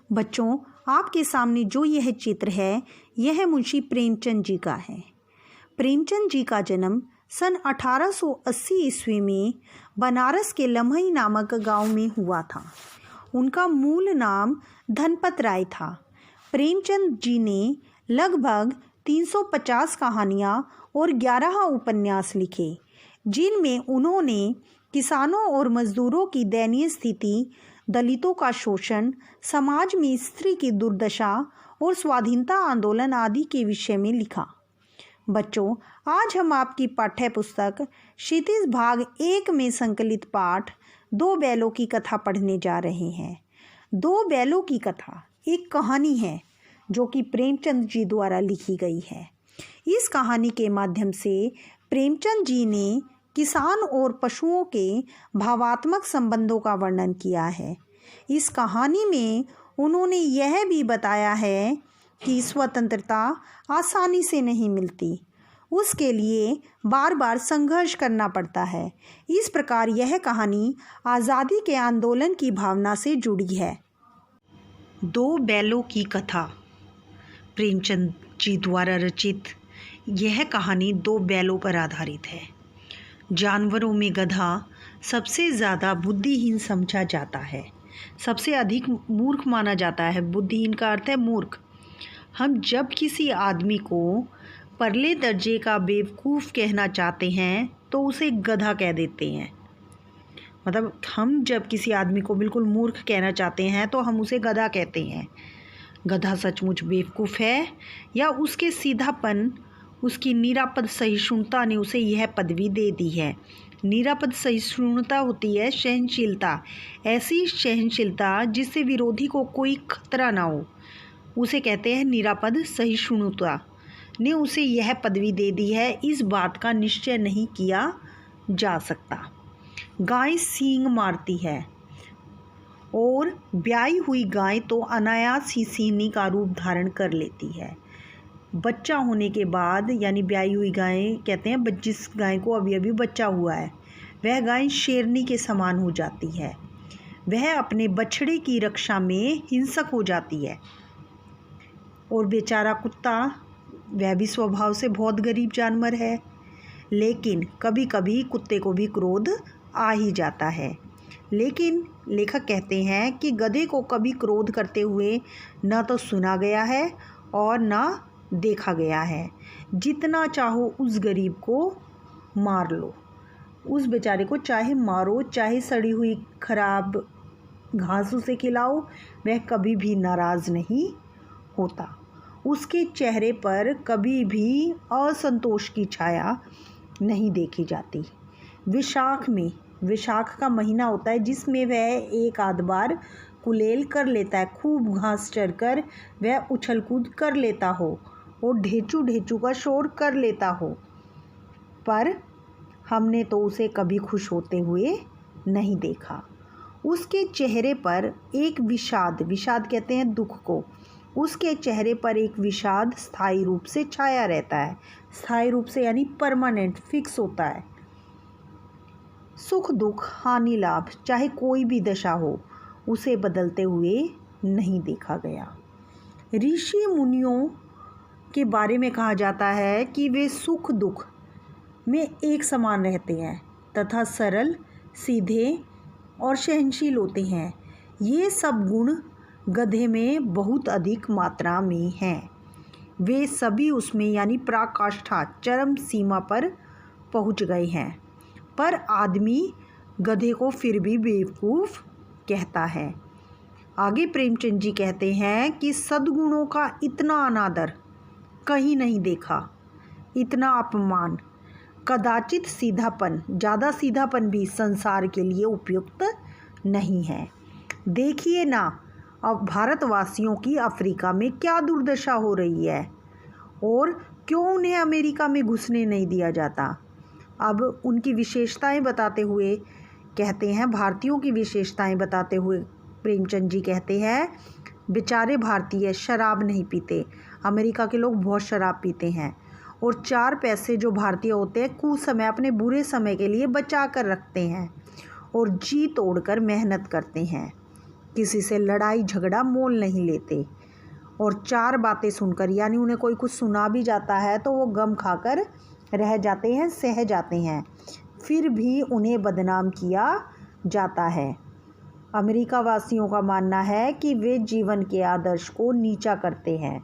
बच्चों, आपके सामने जो यह चित्र है, यह मुंशी प्रेमचंद जी का है। प्रेमचंद जी का जन्म सन 1880 ईस्वी में बनारस के लम्हई नामक गांव में हुआ था। उनका मूल नाम धनपत राय था। प्रेमचंद जी ने लगभग 350 कहानियाँ और 11 उपन्यास लिखे, जिनमें उन्होंने किसानों और मजदूरों की दयनीय स्थिति, दलितों का शोषण, समाज में स्त्री की दुर्दशा और स्वाधीनता आंदोलन आदि के विषय में लिखा। बच्चों, आज हम आपकी पाठ्य पुस्तक क्षितिज भाग 1 में संकलित पाठ 2 बैलों की कथा पढ़ने जा रहे हैं। 2 बैलों की कथा एक कहानी है जो कि प्रेमचंद जी द्वारा लिखी गई है। इस कहानी के माध्यम से प्रेमचंद जी ने किसान और पशुओं के भावात्मक संबंधों का वर्णन किया है। इस कहानी में उन्होंने यह भी बताया है कि स्वतंत्रता आसानी से नहीं मिलती, उसके लिए बार बार संघर्ष करना पड़ता है। इस प्रकार यह कहानी आज़ादी के आंदोलन की भावना से जुड़ी है। 2 बैलों की कथा प्रेमचंद जी द्वारा रचित यह कहानी 2 बैलों पर आधारित है। जानवरों में गधा सबसे ज़्यादा बुद्धिहीन समझा जाता है, सबसे अधिक मूर्ख माना जाता है। बुद्धिहीन का अर्थ है मूर्ख। हम जब किसी आदमी को परले दर्जे का बेवकूफ़ कहना चाहते हैं तो उसे गधा कह देते हैं। मतलब हम जब किसी आदमी को बिल्कुल मूर्ख कहना चाहते हैं तो हम उसे गधा कहते हैं। गधा सचमुच बेवकूफ़ है या उसके सीधापन, उसकी निरापद सहिष्णुता ने उसे यह पदवी दे दी है। निरापद सहिष्णुता होती है सहनशीलता, ऐसी सहनशीलता जिससे विरोधी को कोई खतरा ना हो, उसे कहते हैं निरापद सहिष्णुता ने उसे यह पदवी दे दी है। इस बात का निश्चय नहीं किया जा सकता। गाय सींग मारती है और ब्याई हुई गाय तो अनायास ही सींगनी का रूप धारण कर लेती है। बच्चा होने के बाद, यानी ब्याई हुई गाय कहते हैं जिस गाय को अभी अभी बच्चा हुआ है, वह गाय शेरनी के समान हो जाती है। वह अपने बछड़े की रक्षा में हिंसक हो जाती है। और बेचारा कुत्ता, वह भी स्वभाव से बहुत गरीब जानवर है, लेकिन कभी कभी कुत्ते को भी क्रोध आ ही जाता है। लेकिन लेखक कहते हैं कि गधे को कभी क्रोध करते हुए न तो सुना गया है और न देखा गया है। जितना चाहो उस गरीब को मार लो, उस बेचारे को चाहे मारो, चाहे सड़ी हुई खराब घास उसे खिलाओ, वह कभी भी नाराज़ नहीं होता। उसके चेहरे पर कभी भी असंतोष की छाया नहीं देखी जाती। विशाख का महीना होता है जिसमें वह एक आध बार कुलेल कर लेता है, खूब घास चरकर वह उछल कूद कर लेता हो और ढेचू ढेचू का शोर कर लेता हो, पर हमने तो उसे कभी खुश होते हुए नहीं देखा। उसके चेहरे पर एक विषाद कहते हैं दुख को, उसके चेहरे पर एक विषाद स्थायी रूप से छाया रहता है। स्थायी रूप से यानी परमानेंट, फिक्स होता है। सुख दुख, हानि लाभ, चाहे कोई भी दशा हो, उसे बदलते हुए नहीं देखा गया। ऋषि मुनियों के बारे में कहा जाता है कि वे सुख दुख में एक समान रहते हैं तथा सरल, सीधे और सहनशील होते हैं। ये सब गुण गधे में बहुत अधिक मात्रा में हैं। वे सभी उसमें यानी पराकाष्ठा, चरम सीमा पर पहुंच गए हैं, पर आदमी गधे को फिर भी बेवकूफ़ कहता है। आगे प्रेमचंद जी कहते हैं कि सद्गुणों का इतना अनादर कहीं नहीं देखा, इतना अपमान, कदाचित सीधापन, ज़्यादा सीधापन भी संसार के लिए उपयुक्त नहीं है। देखिए ना, अब भारतवासियों की अफ्रीका में क्या दुर्दशा हो रही है और क्यों उन्हें अमेरिका में घुसने नहीं दिया जाता। अब उनकी विशेषताएं बताते हुए कहते हैं, भारतीयों की विशेषताएं बताते हुए प्रेमचंद जी कहते हैं, बेचारे भारतीय शराब नहीं पीते, अमेरिका के लोग बहुत शराब पीते हैं और 4 पैसे जो भारतीय होते हैं कुछ समय अपने बुरे समय के लिए बचा कर रखते हैं और जी तोड़कर मेहनत करते हैं। किसी से लड़ाई झगड़ा मोल नहीं लेते और 4 बातें सुनकर, यानी उन्हें कोई कुछ सुना भी जाता है तो वो गम खाकर रह जाते हैं, सह जाते हैं, फिर भी उन्हें बदनाम किया जाता है। अमेरिका वासियों का मानना है कि वे जीवन के आदर्श को नीचा करते हैं।